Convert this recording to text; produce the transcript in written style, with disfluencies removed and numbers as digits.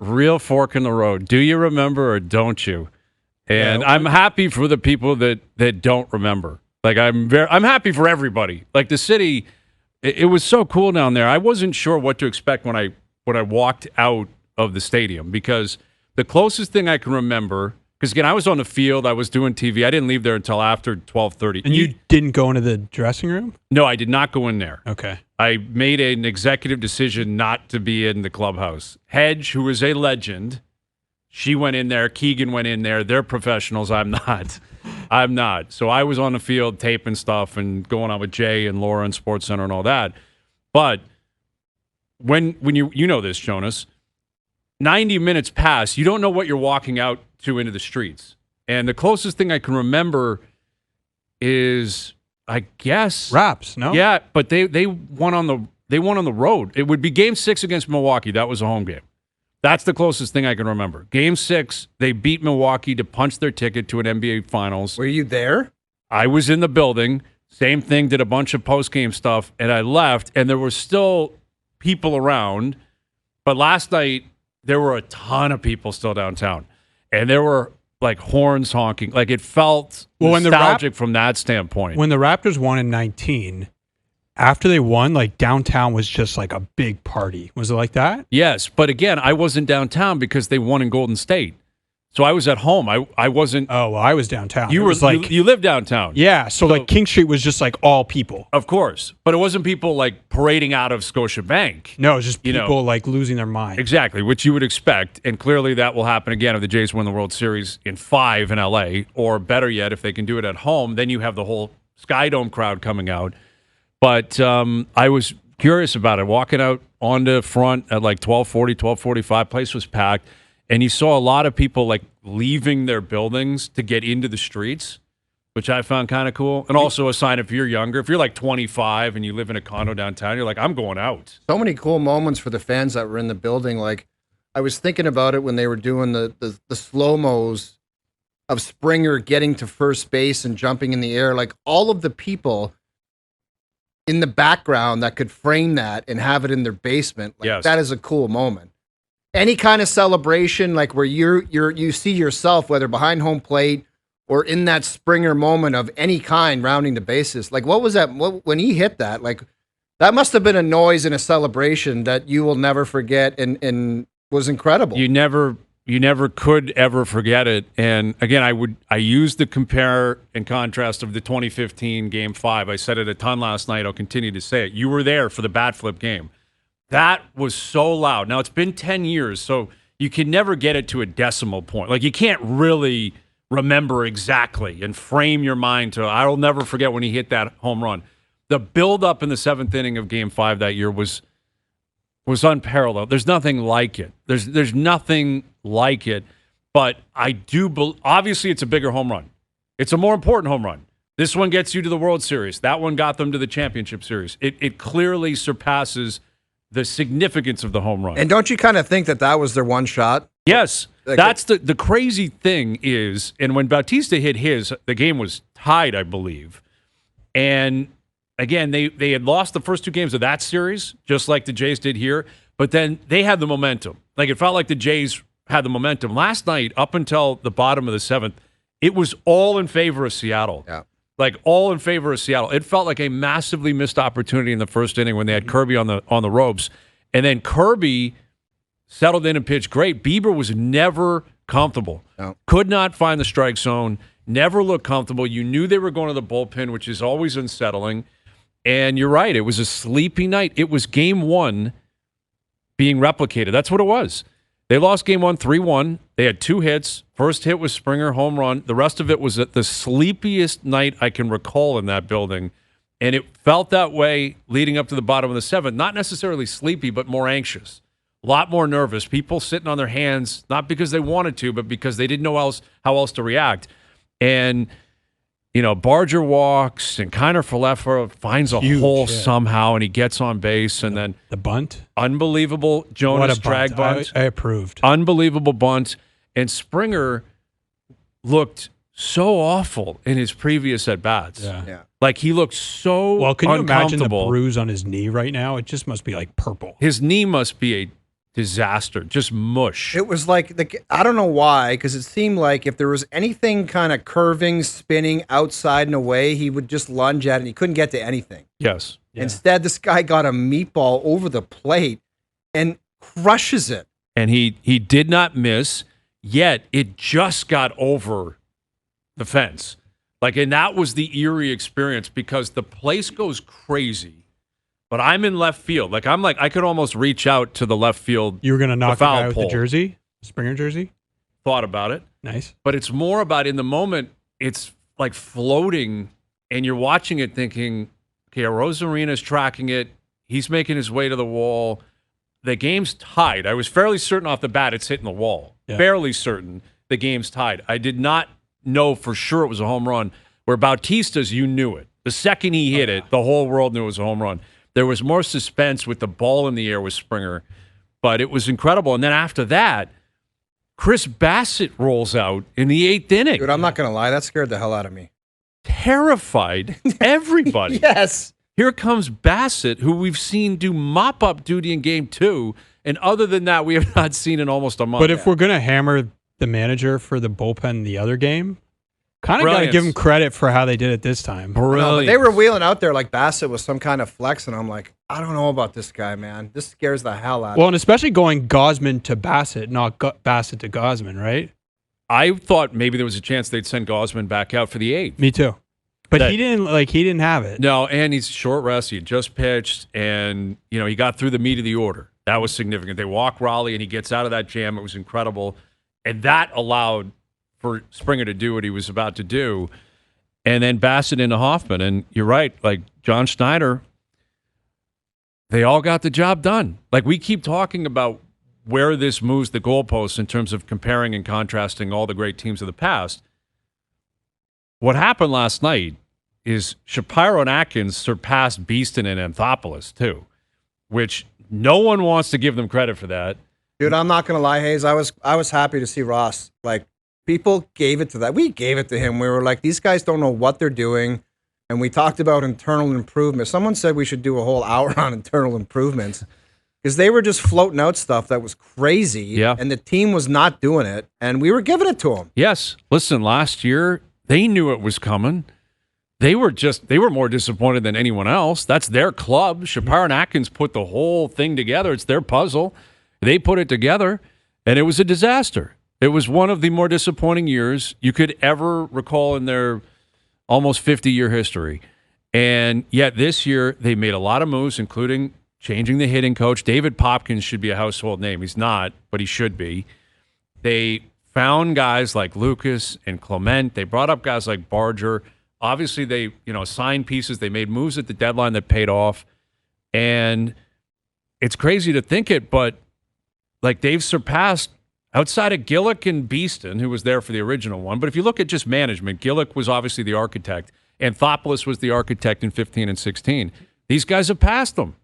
real fork in the road. Do you remember or don't you? And I'm happy for the people that don't remember. Like I'm happy for everybody. Like the city, it was so cool down there. I wasn't sure what to expect when I walked out of the stadium because the closest thing I can remember, because again I was on the field, I was doing TV. I didn't leave there until after 12:30. And you didn't go into the dressing room? No, I did not go in there. Okay. I made an executive decision not to be in the clubhouse. Hedge, who is a legend, she went in there. Keegan went in there. They're professionals. I'm not. I'm not. So I was on the field taping stuff and going on with Jay and Laura and Sports Center and all that. But when you know this, Jonas, 90 minutes pass, you don't know what you're walking out to into the streets. And the closest thing I can remember is, I guess, Raps, no? Yeah, but they won on the road. It would be Game 6 against Milwaukee. That was a home game. That's the closest thing I can remember. Game 6, they beat Milwaukee to punch their ticket to an NBA Finals. Were you there? I was in the building. Same thing, did a bunch of post-game stuff, and I left, and there were still people around. But last night, there were a ton of people still downtown. And there were, like, horns honking. Like, it felt nostalgic from that standpoint. When the Raptors won in 19, after they won, like, downtown was just like a big party. Was it like that? Yes, but again, I wasn't downtown because they won in Golden State. So I was at home. I wasn't. Oh, well, I was downtown. You were like you live downtown. Yeah, so like King Street was just like all people. Of course, but it wasn't people like parading out of Scotiabank. No, it was just people like losing their mind. Exactly, which you would expect, and clearly that will happen again if the Jays win the World Series in 5 in LA, or better yet, if they can do it at home, then you have the whole Sky Dome crowd coming out. But I was curious about it. Walking out on the front at like 12:40, 12:45, place was packed. And you saw a lot of people like leaving their buildings to get into the streets, which I found kind of cool. And also a sign if you're younger, if you're like 25 and you live in a condo downtown, you're like, I'm going out. So many cool moments for the fans that were in the building. Like I was thinking about it when they were doing the slow-mos of Springer getting to first base and jumping in the air. Like all of the people in the background that could frame that and have it in their basement. Like, yes. That is a cool moment. Any kind of celebration, like where you see yourself, whether behind home plate or in that Springer moment of any kind, rounding the bases. Like, what was that? When he hit that, like, that must have been a noise and a celebration that you will never forget, and was incredible. You never could ever forget it. And again, I used the compare and contrast of the 2015 Game 5. I said it a ton last night. I'll continue to say it. You were there for the bat flip game. That was so loud. Now, it's been 10 years, so you can never get it to a decimal point. Like, you can't really remember exactly and frame your mind to, I'll never forget when he hit that home run. The build-up in the 7th inning of Game 5 that year was unparalleled. There's nothing like it. There's nothing like it. But I do obviously, it's a bigger home run. It's a more important home run. This one gets you to the World Series. That one got them to the Championship Series. It clearly surpasses the significance of the home run. And don't you kind of think that was their one shot? Yes. That's the crazy thing is, and when Bautista hit his, the game was tied, I believe. And again, they had lost the first 2 games of that series, just like the Jays did here, but then they had the momentum. Like, it felt like the Jays had the momentum. Last night, up until the bottom of the 7th, it was all in favor of Seattle. Yeah. Like, all in favor of Seattle. It felt like a massively missed opportunity in the first inning when they had Kirby on the ropes. And then Kirby settled in and pitched great. Bieber was never comfortable. No. Could not find the strike zone. Never looked comfortable. You knew they were going to the bullpen, which is always unsettling. And you're right. It was a sleepy night. It was Game 1 being replicated. That's what it was. They lost Game 1 3-1. They had 2 hits. First hit was Springer, home run. The rest of it was the sleepiest night I can recall in that building. And it felt that way leading up to the bottom of the 7th. Not necessarily sleepy, but more anxious. A lot more nervous. People sitting on their hands, not because they wanted to, but because they didn't know how else to react. And, Barger walks, and Kiner Falefa finds a hole somehow, and he gets on base. And then the bunt? Unbelievable Jonas drag bunt. I approved. Unbelievable bunt. And Springer looked so awful in his previous at-bats. Yeah. Like, he looked so Well, can you imagine the uncomfortable. bruise on his knee right now? It just must be like purple. His knee must be a disaster, just mush. It was like I don't know why, because it seemed like if there was anything kind of curving, spinning outside and away, he would just lunge at it and he couldn't get to anything. Yes. Yeah. Instead, this guy got a meatball over the plate and crushes it. And he did not miss, yet it just got over the fence. Like, and that was the eerie experience because the place goes crazy, but I'm in left field. Like, I could almost reach out to the left field. You were going to knock the foul guy with pole. the jersey? Springer jersey? Thought about it. Nice. But it's more about in the moment, it's like floating, and you're watching it thinking, okay, Rosarena's tracking it. He's making his way to the wall. The game's tied. I was fairly certain off the bat it's hitting the wall. Yeah. Fairly certain the game's tied. I did not know for sure it was a home run. Where Bautista's, you knew it. The second he hit it, the whole world knew it was a home run. There was more suspense with the ball in the air with Springer, but it was incredible. And then after that, Chris Bassett rolls out in the 8th inning. Dude, I'm not going to lie. That scared the hell out of me. Terrified everybody. Yes. Here comes Bassett, who we've seen do mop-up duty in Game 2, and other than that, we have not seen in almost a month. But if we're going to hammer the manager for the bullpen in the other game, kind of got to Brilliance. give him credit for how they did it this time. No, but Brilliant. they were wheeling out there like Bassett was some kind of flex, and I'm like, I don't know about this guy, man. This scares the hell out of Well, me. and especially going Gosman to Bassett, not Bassett to Gosman, right? I thought maybe there was a chance they'd send Gosman back out for the 8th. Me too. But That- he didn't have it. No, and he's short rest. He had just pitched, and he got through the meat of the order. That was significant. They walk Raleigh, and he gets out of that jam. It was incredible, and that allowed for Springer to do what he was about to do, and then Bassett into Hoffman. And you're right, like John Schneider, they all got the job done. Like we keep talking about where this moves the goalposts in terms of comparing and contrasting all the great teams of the past. What happened last night is Shapiro and Atkins surpassed Beeston and Anthopoulos too, which no one wants to give them credit for that. Dude, I'm not going to lie, Hayes. I was happy to see Ross. Like, people gave it to that. We gave it to him. We were like, these guys don't know what they're doing. And we talked about internal improvement. Someone said we should do a whole hour on internal improvements because they were just floating out stuff that was crazy. Yeah. And the team was not doing it. And we were giving it to them. Yes. Listen, last year, they knew it was coming. They were more disappointed than anyone else. That's their club. Shapiro and Atkins put the whole thing together. It's their puzzle. They put it together, and it was a disaster. It was one of the more disappointing years you could ever recall in their almost 50-year history. And yet this year, they made a lot of moves, including changing the hitting coach. David Popkins should be a household name. He's not, but he should be. They found guys like Lucas and Clement. They brought up guys like Barger. Obviously, they signed pieces. They made moves at the deadline that paid off. And it's crazy to think it, but like they've surpassed, outside of Gillick and Beeston, who was there for the original one. But if you look at just management, Gillick was obviously the architect. Anthopoulos was the architect in 15 and 16. These guys have passed them.